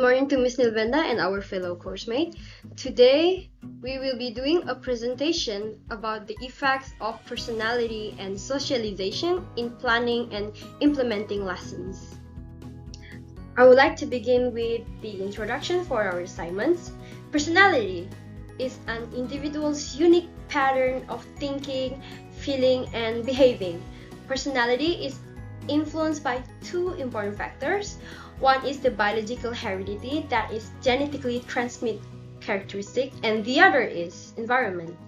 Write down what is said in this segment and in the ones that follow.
morning to Miss Nilvenda and our fellow coursemate. Today, we will be doing a presentation about the effects of personality and socialization in planning and implementing lessons. I would like to begin with the introduction for our assignments. Personality is an individual's unique pattern of thinking, feeling, and behaving. Personality is influenced by two important factors. One is the biological heredity, that is genetically transmitted characteristic, and the other is environment.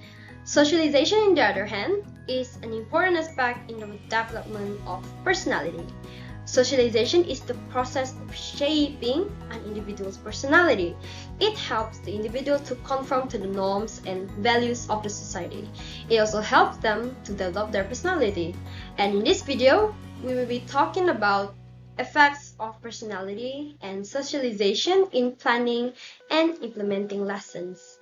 Socialization, on the other hand, is an important aspect in the development of personality. Socialization is the process of shaping an individual's personality. It helps the individual to conform to the norms and values of the society. It also helps them to develop their personality. And in this video, we will be talking about effects of personality and socialization in planning and implementing lessons.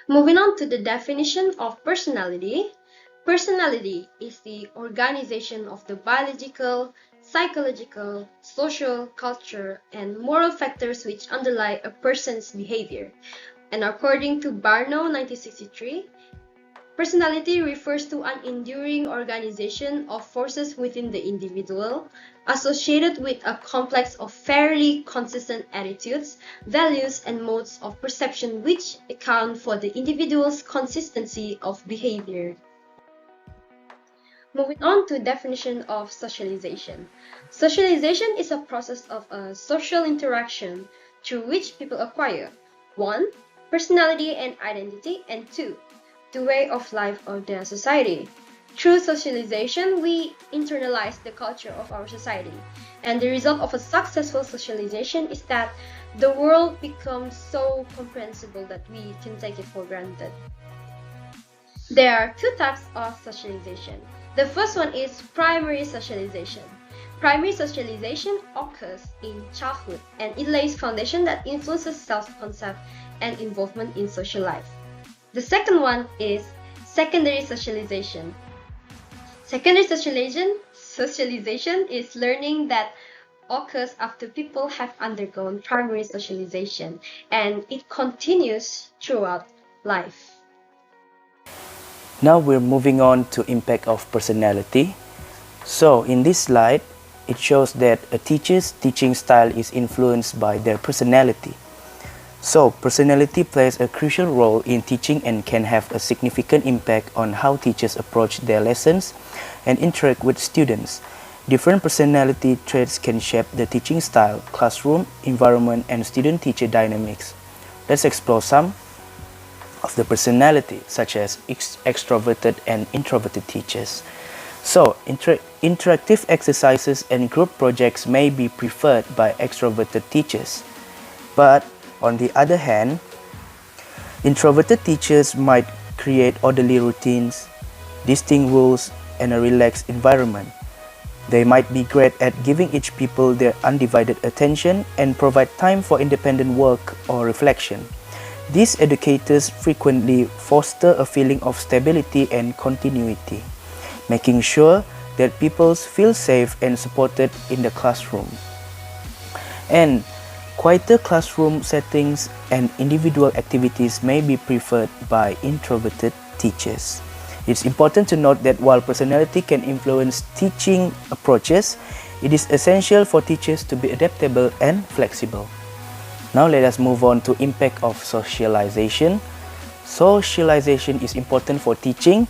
Moving on to the definition of personality. Personality is the organization of the biological, psychological, social, cultural, and moral factors which underlie a person's behavior. And according to Barno 1963, personality refers to an enduring organization of forces within the individual, associated with a complex of fairly consistent attitudes, values, and modes of perception which account for the individual's consistency of behavior. Moving on to definition of socialization. Socialization is a process of a social interaction through which people acquire 1. Personality and identity, and 2. The way of life of their society. Through socialization, we internalize the culture of our society, and the result of a successful socialization is that the world becomes so comprehensible that we can take it for granted. There are two types of socialization. The first one is primary socialization. Primary socialization occurs in childhood, and it lays foundation that influences self-concept and involvement in social life. The second one is secondary socialization. Secondary socialization is learning that occurs after people have undergone primary socialization, and it continues throughout life. Now we're moving on to impact of personality. So in this slide, it shows that a teacher's teaching style is influenced by their personality. So personality plays a crucial role in teaching and can have a significant impact on how teachers approach their lessons and interact with students. Different personality traits can shape the teaching style, classroom, environment, and student-teacher dynamics. Let's explore some of the personality, such as extroverted and introverted teachers. So, interactive exercises and group projects may be preferred by extroverted teachers. But, on the other hand, introverted teachers might create orderly routines, distinct rules, and a relaxed environment. They might be great at giving each people their undivided attention and provide time for independent work or reflection. These educators frequently foster a feeling of stability and continuity, making sure that people feel safe and supported in the classroom. And quieter classroom settings and individual activities may be preferred by introverted teachers. It's important to note that while personality can influence teaching approaches, it is essential for teachers to be adaptable and flexible. Now let us move on to impact of socialization. Socialization is important for teaching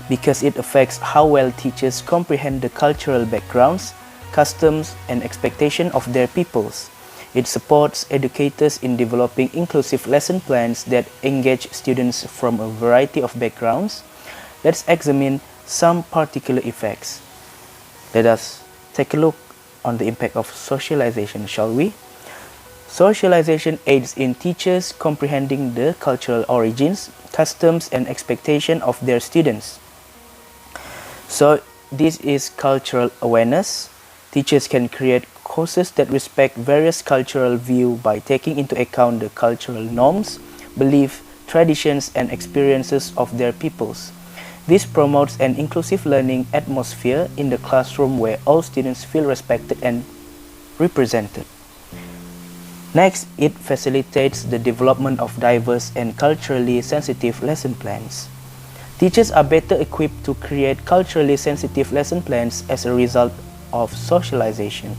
because it affects how well teachers comprehend the cultural backgrounds, customs, and expectations of their pupils. It supports educators in developing inclusive lesson plans that engage students from a variety of backgrounds. Let's examine some particular effects. Let us take a look on the impact of socialization, shall we? Socialization aids in teachers comprehending the cultural origins, customs, and expectations of their students. So this is cultural awareness. Teachers can create courses that respect various cultural views by taking into account the cultural norms, beliefs, traditions, and experiences of their peoples. This promotes an inclusive learning atmosphere in the classroom where all students feel respected and represented. Next, it facilitates the development of diverse and culturally sensitive lesson plans. Teachers are better equipped to create culturally sensitive lesson plans as a result of socialization.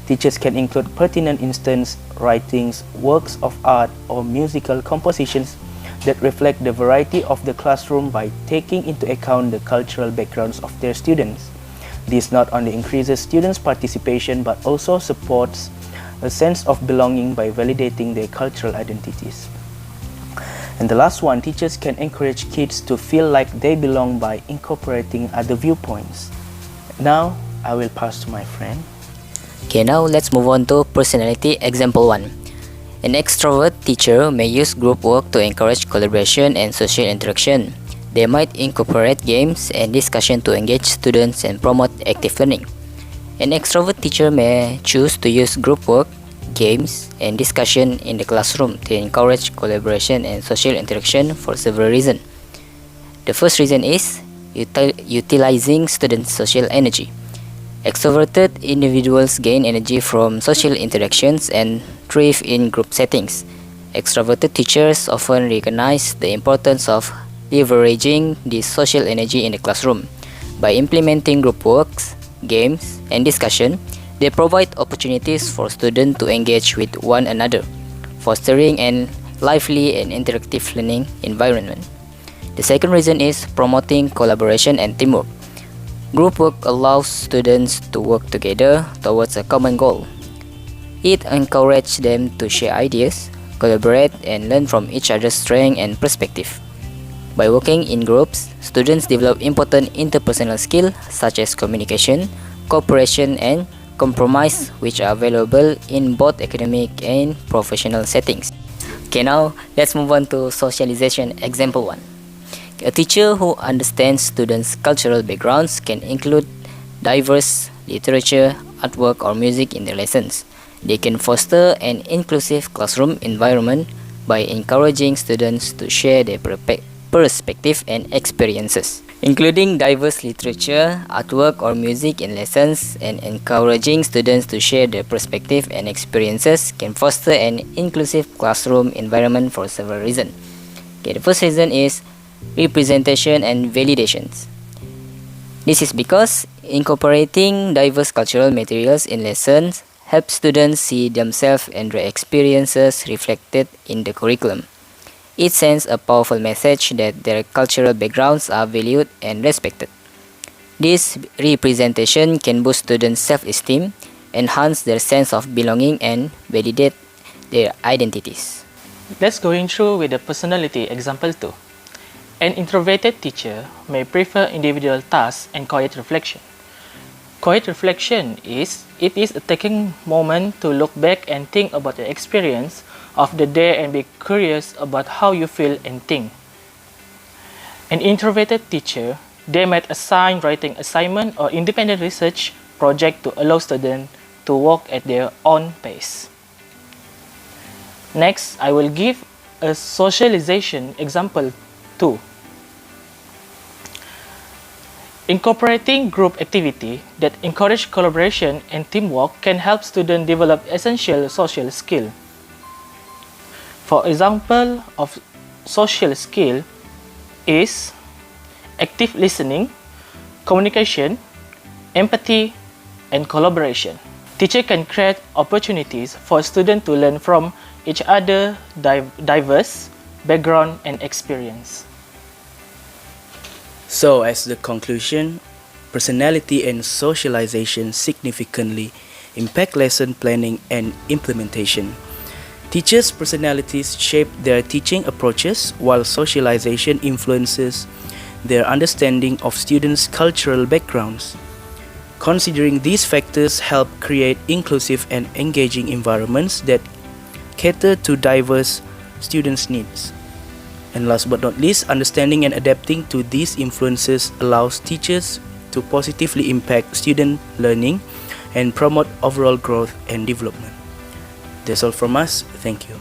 Teachers can include pertinent instance writings, works of art, or musical compositions that reflect the variety of the classroom by taking into account the cultural backgrounds of their students. This not only increases students' participation but also supports a sense of belonging by validating their cultural identities. And the last one, teachers can encourage kids to feel like they belong by incorporating other viewpoints. Now, I will pass to my friend. Okay, now let's move on to personality example 1. An extrovert teacher may use group work to encourage collaboration and social interaction. They might incorporate games and discussion to engage students and promote active learning. An extrovert teacher may choose to use group work, games, and discussion in the classroom to encourage collaboration and social interaction for several reasons. The first reason is utilizing students' social energy. Extroverted individuals gain energy from social interactions and thrive in group settings. Extroverted teachers often recognize the importance of leveraging this social energy in the classroom. By implementing group works, games, and discussion, they provide opportunities for students to engage with one another, fostering a lively and interactive learning environment. The second reason is promoting collaboration and teamwork. Group work allows students to work together towards a common goal. It encourages them to share ideas, collaborate, and learn from each other's strengths and perspective. By working in groups, students develop important interpersonal skills such as communication, cooperation, and compromise, which are valuable in both academic and professional settings. Okay, now let's move on to socialization example 1. A teacher who understands students' cultural backgrounds can include diverse literature, artwork, or music in their lessons. They can foster an inclusive classroom environment by encouraging students to share their perspective and experiences. Including diverse literature, artwork, or music in lessons and encouraging students to share their perspective and experiences can foster an inclusive classroom environment for several reasons. Okay, the first reason is representation and validations. This is because incorporating diverse cultural materials in lessons helps students see themselves and their experiences reflected in the curriculum. It sends a powerful message that their cultural backgrounds are valued and respected. This representation can boost students' self-esteem, enhance their sense of belonging, and validate their identities. Let's go through with the personality example 2. An introverted teacher may prefer individual tasks and quiet reflection. Quiet reflection is a taking moment to look back and think about the experience of the day and be curious about how you feel and think. An introverted teacher, they might assign writing assignment or independent research project to allow students to work at their own pace. Next, I will give a socialization example 2. Incorporating group activity that encourage collaboration and teamwork can help students develop essential social skills. For example of social skill is active listening, communication, empathy, and collaboration. Teacher can create opportunities for students to learn from each other diverse background and experience. So, as the conclusion, personality and socialization significantly impact lesson planning and implementation. Teachers' personalities shape their teaching approaches, while socialization influences their understanding of students' cultural backgrounds. Considering these factors help create inclusive and engaging environments that cater to diverse students' needs. And last but not least, understanding and adapting to these influences allows teachers to positively impact student learning and promote overall growth and development. That's all from us. Thank you.